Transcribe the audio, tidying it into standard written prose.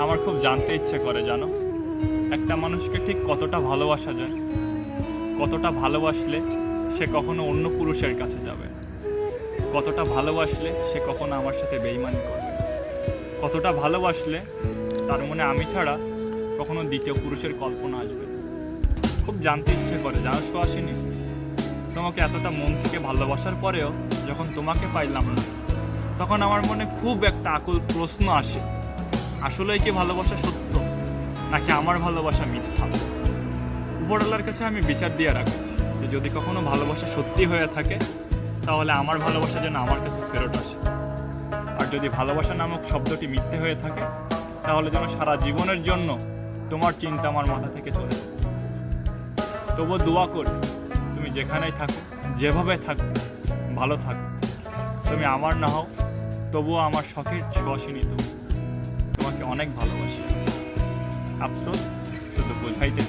আমার খুব জানতে ইচ্ছে করে জানো, একটা মানুষকে ঠিক কতটা ভালোবাসা যায়, কতটা ভালোবাসলে সে কখনো অন্য পুরুষের কাছে যাবে না, কতটা ভালোবাসলে সে কখনো আমার সাথে বেইমানি করবে না, কতটা ভালোবাসলে তার মনে আমি ছাড়া কখনো দ্বিতীয় পুরুষের কল্পনা আসবে না। খুব জানতে ইচ্ছে করে জানো সুহাসিনী, তোমাকে এতটা মন থেকে ভালোবাসার পরেও যখন তোমাকে পাইলাম না, তখন আমার মনে খুব একটা আকুল প্রশ্ন আসে, আসলেই কি ভালোবাসা সত্য, নাকি আমার ভালোবাসা মিথ্যা? উপরওয়ালার কাছে আমি বিচার দিয়ে রাখি যে যদি কখনো ভালোবাসা সত্যি হয়ে থাকে, তাহলে আমার ভালোবাসা যেন আমার কাছে ফেরত আসে, আর যদি ভালোবাসা নামক শব্দটি মিথ্যে হয়ে থাকে, তাহলে যেন সারা জীবনের জন্য তোমার চিন্তা আমার মাথা থেকে চলে যায়। তবুও দোয়া করি তুমি যেখানেই থাকো, যেভাবে থাকো, ভালো থাকো। তুমি আমার না হও, তবুও আমার শখের সুহাসিনী তুমি। তোমাকে অনেক ভালোবাসি। আফসোস শুধু বোঝাইতে